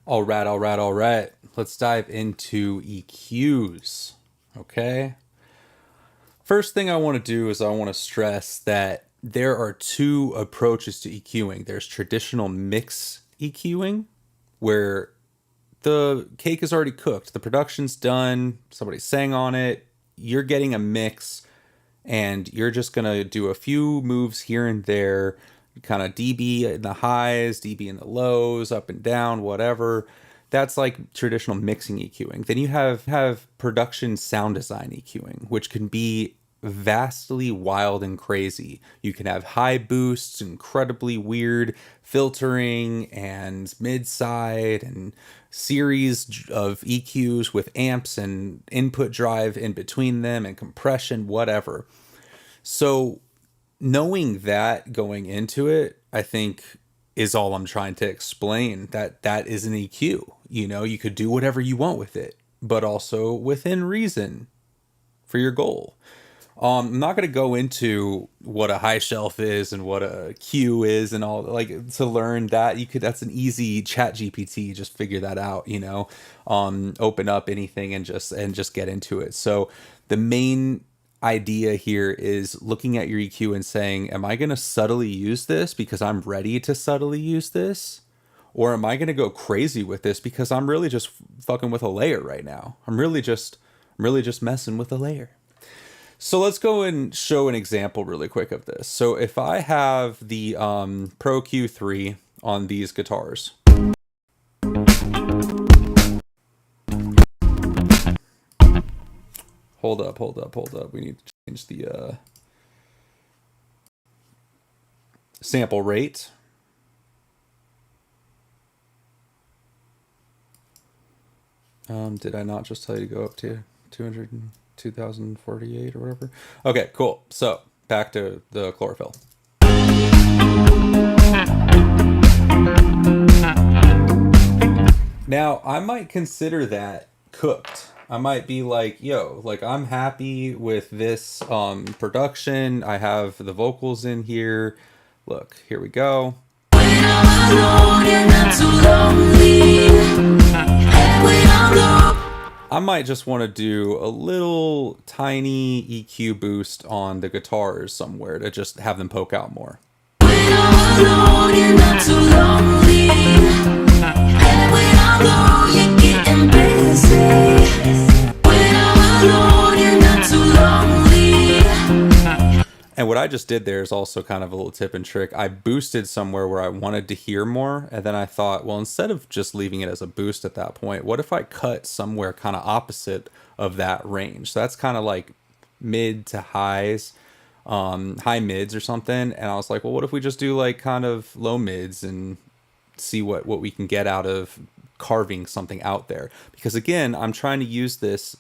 All right. Let's dive into EQs. Okay. First thing I want to do is I want to stress that there are two approaches to EQing. There's traditional mix EQing, where the cake is already cooked, the production's done, somebody sang on it, you're getting a mix, and you're just going to do a few moves here and there, kind of dB in the highs, dB in the lows, up and down, whatever. That's like traditional mixing EQing. Then you have production sound design EQing, which can be vastly wild and crazy. You can have high boosts, incredibly weird filtering, and mid-side and series of EQs with amps and input drive in between them and compression, whatever. So knowing that going into it, I think is all I'm trying to explain, that is an EQ. You know, you could do whatever you want with it, but also within reason for your goal. I'm not going to go into what a high shelf is and what a Q is and all, like, to learn that. That's an easy chat GPT, just figure that out, you know, open up anything and just get into it. So the main idea here is looking at your EQ and saying, am I going to subtly use this because I'm ready to subtly use this? Or am I going to go crazy with this because I'm really just fucking with a layer right now? I'm really just messing with a layer. So let's go and show an example really quick of this. So if I have the Pro Q3 on these guitars. Hold up. We need to change the sample rate. Did I not just tell you to go up to 2048 or whatever? Okay, cool. So back to the chlorophyll. Now, I might consider that cooked. I might be like, yo, like, I'm happy with this production. I have the vocals in here. Look, here we go. I might just want to do a little tiny EQ boost on the guitars somewhere to just have them poke out more. And what I just did there is also kind of a little tip and trick. I boosted somewhere where I wanted to hear more, and then I thought, well, instead of just leaving it as a boost at that point, what if I cut somewhere kind of opposite of that range? So that's kind of like mid to highs, high mids or something. And I was like, well, what if we just do like kind of low mids and see what we can get out of carving something out there? Because again, I'm trying to use this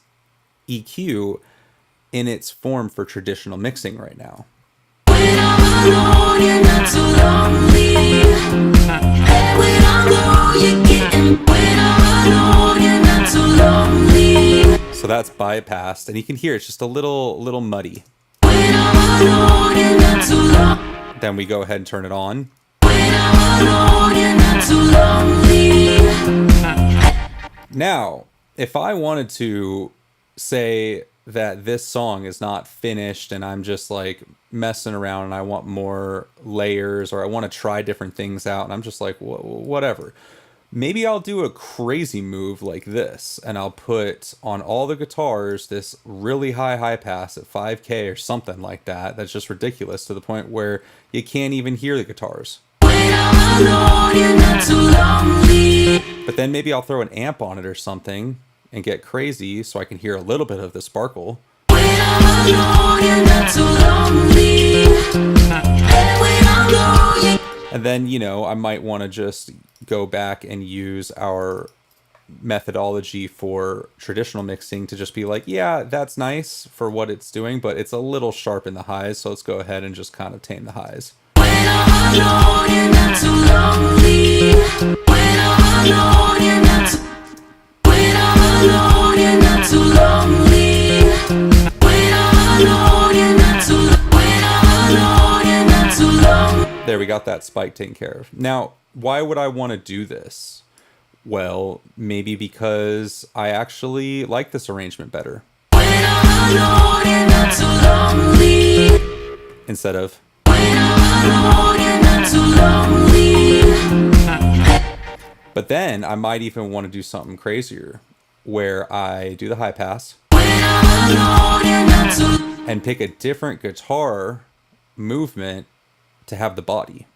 EQ in its form for traditional mixing right now. So that's bypassed, and you can hear it's just a little muddy. Then we go ahead and turn it on. Now, if I wanted to say that this song is not finished and I'm just like messing around and I want more layers, or I want to try different things out and I'm just like, whatever. Maybe I'll do a crazy move like this and I'll put on all the guitars this really high pass at 5K or something like that. That's just ridiculous to the point where you can't even hear the guitars. But then maybe I'll throw an amp on it or something and get crazy so I can hear a little bit of the sparkle. And then, you know, I might want to just go back and use our methodology for traditional mixing to just be like, yeah, that's nice for what it's doing, but it's a little sharp in the highs, so let's go ahead and just kind of tame the highs. There, we got that spike taken care of. Now, why would I want to do this? Well, maybe because I actually like this arrangement better. Instead of. But then I might even want to do something crazier, where I do the high pass and pick a different guitar movement to have the body.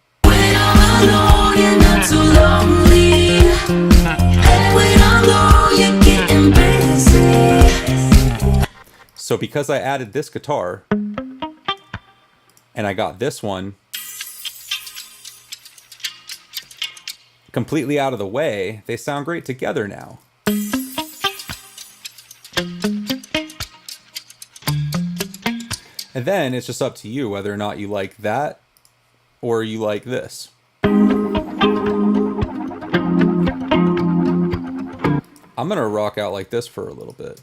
So because I added this guitar and I got this one completely out of the way, they sound great together now. And then it's just up to you whether or not you like that or you like this. I'm gonna rock out like this for a little bit.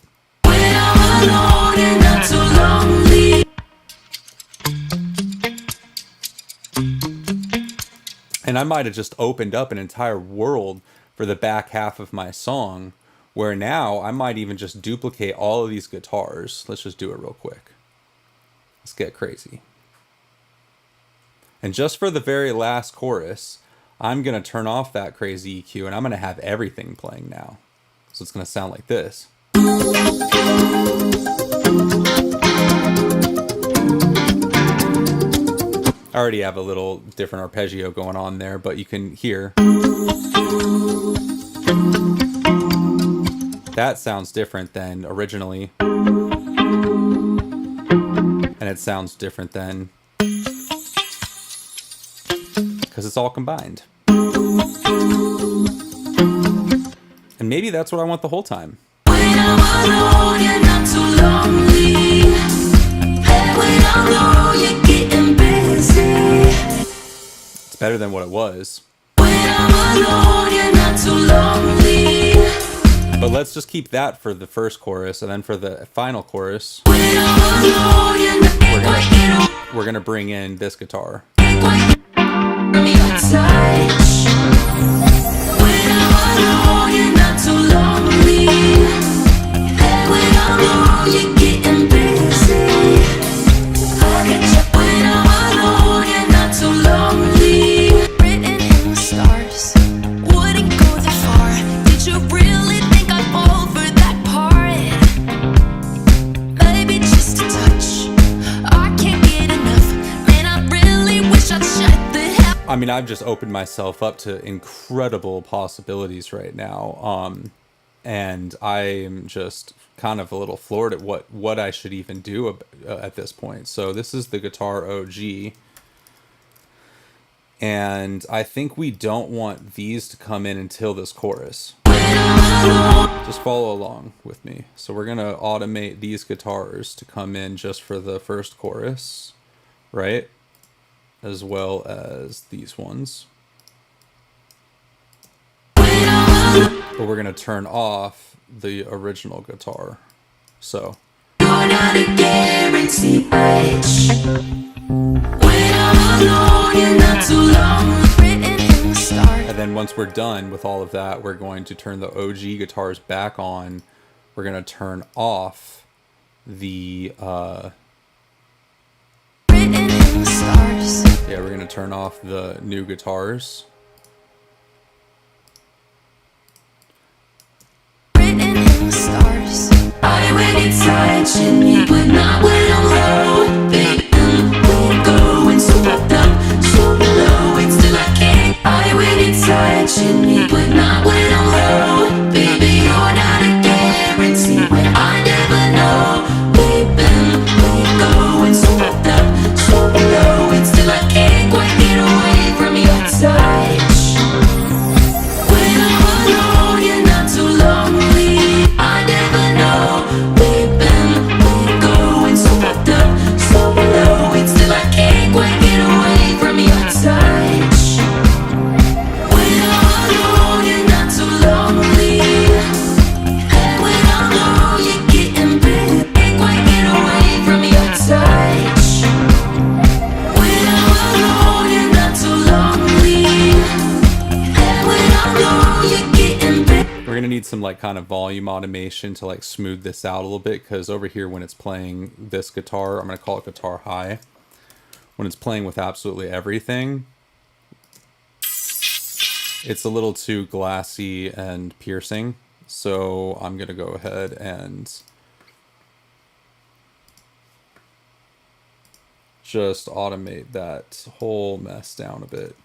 And I might have just opened up an entire world for the back half of my song, where now I might even just duplicate all of these guitars. Let's just do it real quick. Let's get crazy. And just for the very last chorus, I'm going to turn off that crazy EQ and I'm going to have everything playing now. So it's going to sound like this. I already have a little different arpeggio going on there, but you can hear. That sounds different than originally. And it sounds different than, because it's all combined. And maybe that's what I want the whole time. When I'm alone, you're not too lonely. When I'm alone, you're getting busy. It's better than what it was. When I'm alone, you're not too lonely. But let's just keep that for the first chorus, and then for the final chorus, we're gonna bring in this guitar. I mean, I've just opened myself up to incredible possibilities right now. And I'm just kind of a little floored at what I should even do at this point. So this is the guitar OG. And I think we don't want these to come in until this chorus. Just follow along with me. So we're going to automate these guitars to come in just for the first chorus, right? As well as these ones. But we're going to turn off the original guitar. So. You're not a guarantee, bitch. When I'm alone, you're not too long. And then once we're done with all of that, we're going to turn the OG guitars back on. We're going to turn off the yeah, we're going to turn off the new guitars. Written in the stars. I went inside, me, but not when I'm low. Baby, we're going so fucked up, so low, and still I can't. I went inside, me, but not when I'm low. Baby, you're not a guarantee when I never know. Baby, we're going so fucked up, so low, and still I can't quite get away from your touch. When I'm alone, you're not too lonely. I never know. We've been going so fucked up, so low. need some like kind of volume automation to like smooth this out a little bit, because over here when it's playing this guitar, I'm going to call it guitar high, when it's playing with absolutely everything, it's a little too glassy and piercing. So I'm going to go ahead and just automate that whole mess down a bit.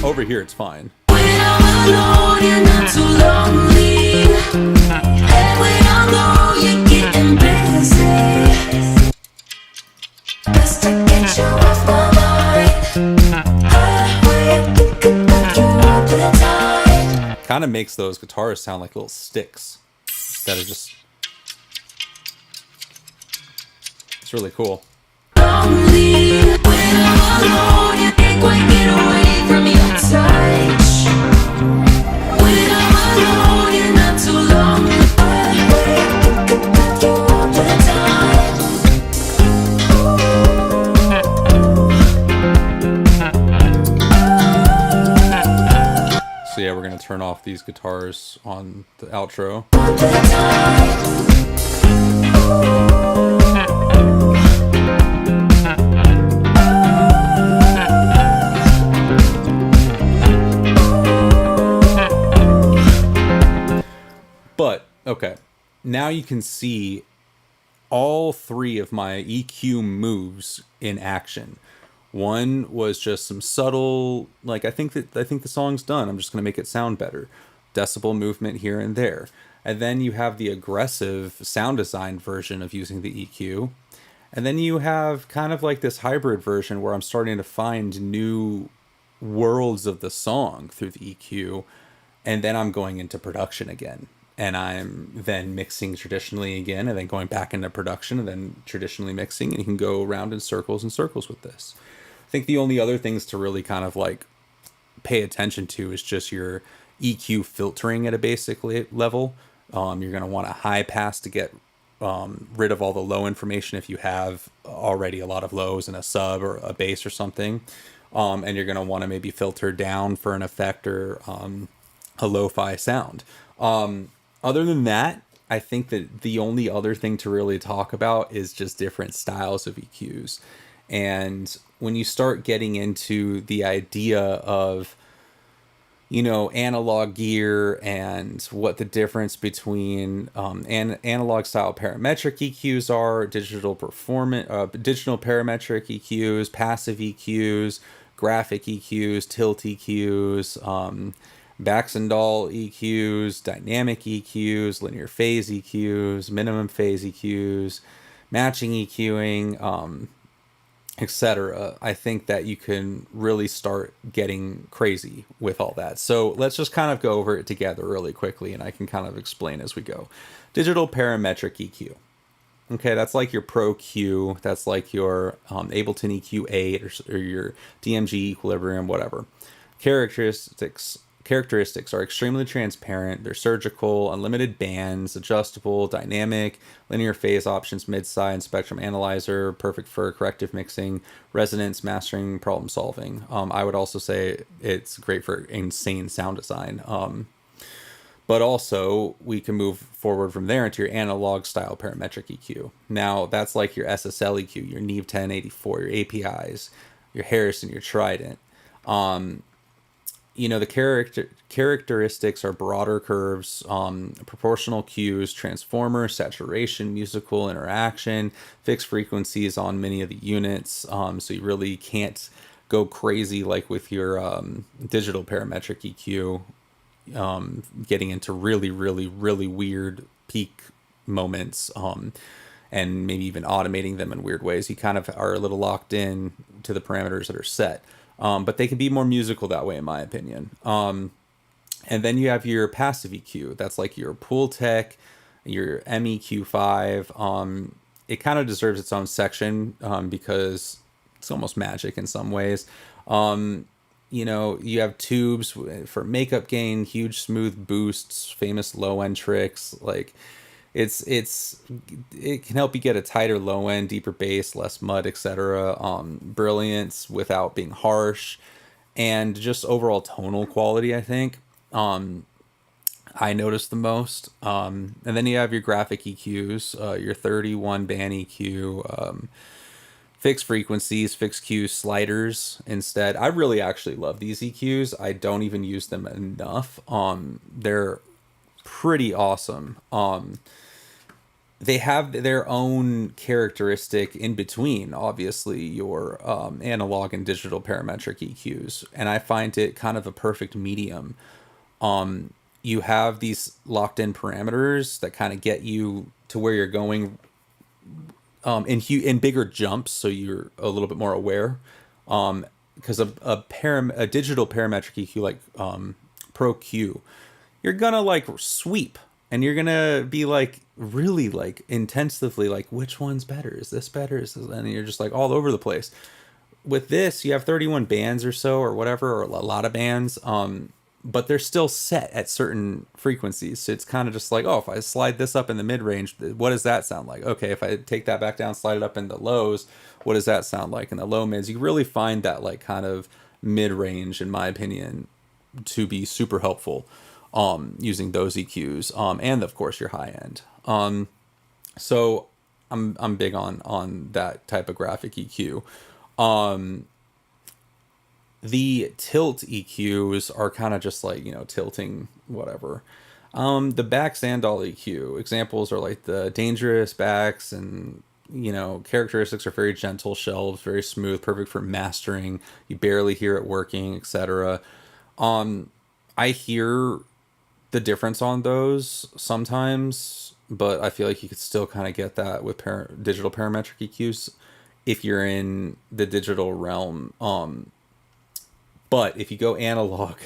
Over here it's fine. Kind of makes those guitars sound like little sticks that are just... It's really cool. So yeah, we're going to turn off these guitars on the outro. But, okay, now you can see all three of my EQ moves in action. One was just some subtle, like, I think the song's done, I'm just going to make it sound better. Decibel movement here and there. And then you have the aggressive sound design version of using the EQ. And then you have kind of like this hybrid version where I'm starting to find new worlds of the song through the EQ. And then I'm going into production again. And I'm then mixing traditionally again, and then going back into production, and then traditionally mixing. And you can go around in circles and circles with this. I think the only other things to really kind of like pay attention to is just your EQ filtering at a basic level. You're going to want a high pass to get rid of all the low information if you have already a lot of lows in a sub or a bass or something. And you're going to want to maybe filter down for an effect or a lo-fi sound. Other than that, I think that the only other thing to really talk about is just different styles of EQs. And when you start getting into the idea of, you know, analog gear and what the difference between analog style parametric EQs are, digital parametric EQs, passive EQs, graphic EQs, tilt EQs, Baxandall EQs, dynamic EQs, linear phase EQs, minimum phase EQs, matching EQing, etc. I think that you can really start getting crazy with all that. So let's just kind of go over it together really quickly, and I can kind of explain as we go. Digital parametric EQ. Okay, that's like your Pro Q, that's like your Ableton EQ8 or your DMG Equilibrium, whatever. Characteristics are extremely transparent. They're surgical, unlimited bands, adjustable, dynamic, linear phase options, mid-side, spectrum analyzer, perfect for corrective mixing, resonance, mastering, problem solving. I would also say it's great for insane sound design. But also, we can move forward from there into your analog style parametric EQ. Now, that's like your SSL EQ, your Neve 1084, your APIs, your Harrison, your Trident. You know, the characteristics are broader curves, proportional cues, transformer, saturation, musical interaction, fixed frequencies on many of the units. So you really can't go crazy like with your digital parametric EQ, getting into really, really, really weird peak moments, and maybe even automating them in weird ways. You kind of are a little locked in to the parameters that are set. But they can be more musical that way, in my opinion. And then you have your passive EQ. That's like your Pool Tech, your MEQ5. It kind of deserves its own section because it's almost magic in some ways. You know, you have tubes for makeup gain, huge smooth boosts, famous low end tricks. Like it can help you get a tighter low end, deeper bass, less mud, etc. Brilliance without being harsh. and just overall tonal quality, I think. I notice the most. And then you have your graphic EQs, your 31 band EQ, fixed frequencies, fixed Q sliders instead. I really actually love these EQs. I don't even use them enough. They're pretty awesome. They have their own characteristic in between, obviously, your analog and digital parametric EQs. And I find it kind of a perfect medium. You have these locked in parameters that kind of get you to where you're going in bigger jumps, so you're a little bit more aware. Because a digital parametric EQ like Pro Q, you're gonna like sweep, and you're gonna be like really like intensively like, which one's better? Is this better? Is this? And you're just like all over the place. With this, you have 31 bands or so, or whatever, or a lot of bands. But they're still set at certain frequencies. So it's kind of just like, oh, if I slide this up in the mid range, what does that sound like? Okay, if I take that back down, slide it up in the lows, what does that sound like in the low mids? You really find that like kind of mid range, in my opinion, to be super helpful using those EQs, and of course your high end. So I'm big on that type of graphic EQ. The tilt EQs are kind of just like, tilting whatever. The backs and all EQ examples are like the dangerous backs, and characteristics are very gentle shelves, very smooth, perfect for mastering. You barely hear it working, etc. I hear the difference on those sometimes, but I feel like you could still kind of get that with digital parametric EQs if you're in the digital realm. But if you go analog,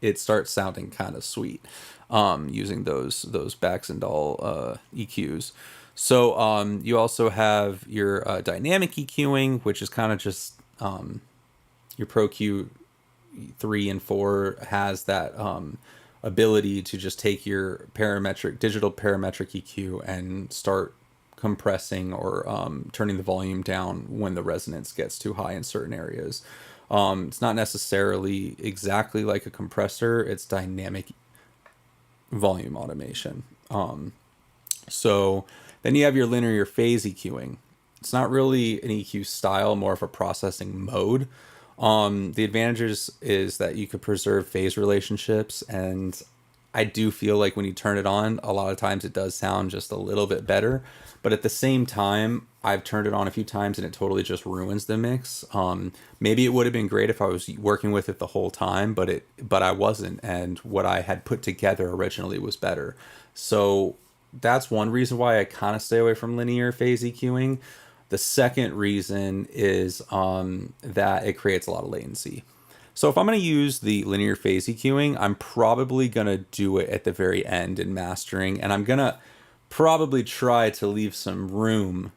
it starts sounding kind of sweet using those Baxandall EQs. So you also have your dynamic EQing, which is kind of just your Pro Q 3 and 4 has that ability to just take your digital parametric EQ and start compressing or turning the volume down when the resonance gets too high in certain areas. It's not necessarily exactly like a compressor. It's dynamic volume automation. So then you have your linear phase EQing. It's not really an EQ style, more of a processing mode. The advantages is that you could preserve phase relationships, and I do feel like when you turn it on, a lot of times it does sound just a little bit better. But at the same time, I've turned it on a few times and it totally just ruins the mix. Maybe it would have been great if I was working with it the whole time, but I wasn't, and what I had put together originally was better. So that's one reason why I kind of stay away from linear phase EQing. The second reason is that it creates a lot of latency. So if I'm going to use the linear phase EQing, I'm probably going to do it at the very end in mastering, and I'm going to probably try to leave some room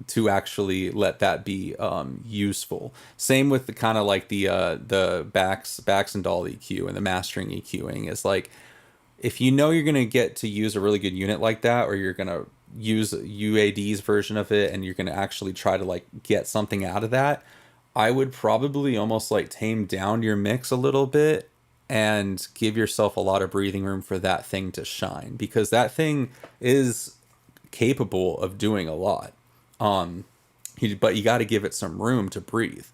to actually let that be useful. Same with the kind of like the Baxandall EQ and the mastering EQing is like, if you know you're going to get to use a really good unit like that, or you're going to use UAD's version of it and you're going to actually try to like get something out of that, I would probably almost like tame down your mix a little bit and give yourself a lot of breathing room for that thing to shine, because that thing is capable of doing a lot. But you got to give it some room to breathe.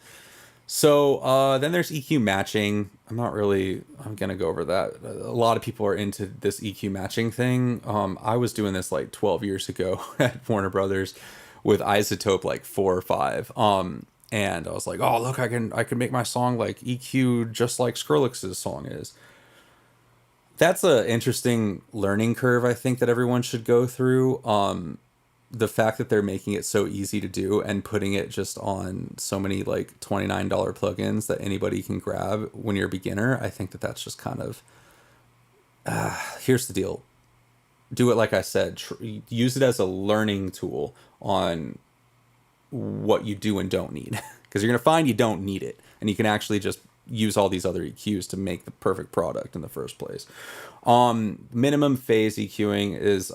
So then there's EQ matching. I'm going to go over that. A lot of people are into this EQ matching thing. I was doing this like 12 years ago at Warner Brothers with Isotope like 4 or 5. And I was like, oh, look, I can make my song like EQ just like Skrillex's song is. That's an interesting learning curve, I think, that everyone should go through. The fact that they're making it so easy to do and putting it just on so many like $29 plugins that anybody can grab when you're a beginner, I think that that's just kind of, here's the deal. Do it like I said, use it as a learning tool on what you do and don't need, because you're going to find you don't need it, and you can actually just use all these other EQs to make the perfect product in the first place. Minimum phase EQing is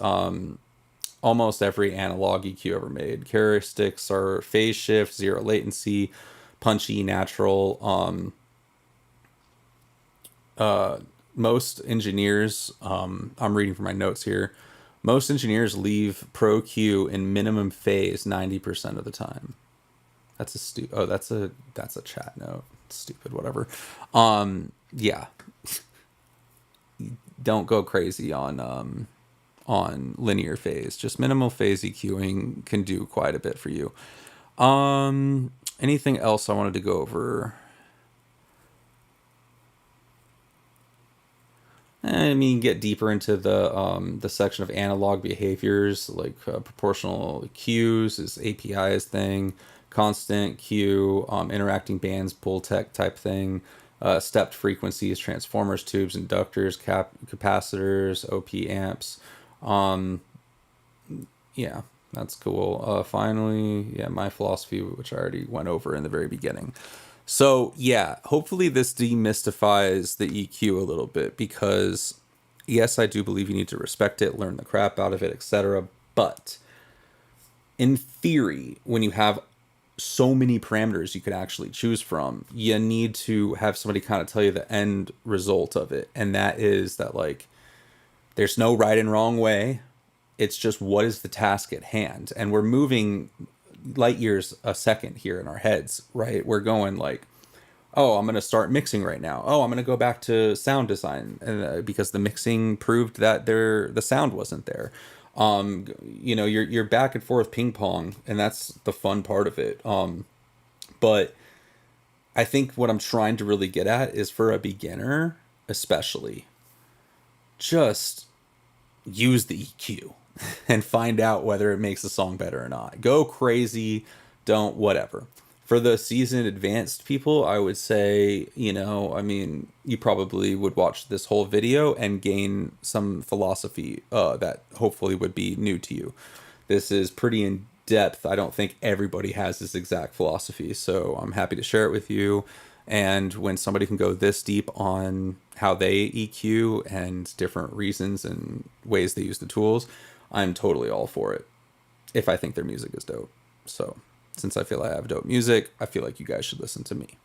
almost every analog EQ ever made. Characteristics are phase shift, zero latency, punchy, natural. most engineers, I'm reading from my notes here, most engineers leave Pro Q in minimum phase 90% of the time. That's that's a chat note. Stupid, whatever. Yeah, don't go crazy on linear phase. Just minimal phase EQing can do quite a bit for you. Anything else I wanted to go over? I mean, get deeper into the section of analog behaviors, like proportional cues is API's thing, constant cue, interacting bands, Pultec type thing, stepped frequencies, transformers, tubes, inductors, capacitors, OP amps. Um, yeah, that's cool. Finally, yeah, my philosophy, which I already went over in the very beginning. So yeah, hopefully this demystifies the EQ a little bit, because yes, I do believe you need to respect it, learn the crap out of it, etc. But in theory, when you have so many parameters you could actually choose from, you need to have somebody kind of tell you the end result of it. And that is that, like, there's no right and wrong way. It's just what is the task at hand. And we're moving light years a second here in our heads, right? We're going like, oh, I'm going to start mixing right now. Oh, I'm going to go back to sound design, because the mixing proved that the sound wasn't there. You're back and forth ping pong, and that's the fun part of it. But I think what I'm trying to really get at is, for a beginner, especially, just use the EQ and find out whether it makes the song better or not. Go crazy, don't, whatever. For the seasoned advanced people, I would say, I mean, you probably would watch this whole video and gain some philosophy that hopefully would be new to you. This is pretty in depth. I don't think everybody has this exact philosophy, so I'm happy to share it with you. And when somebody can go this deep on how they EQ and different reasons and ways they use the tools, I'm totally all for it, if I think their music is dope. So since I feel I have dope music, I feel like you guys should listen to me.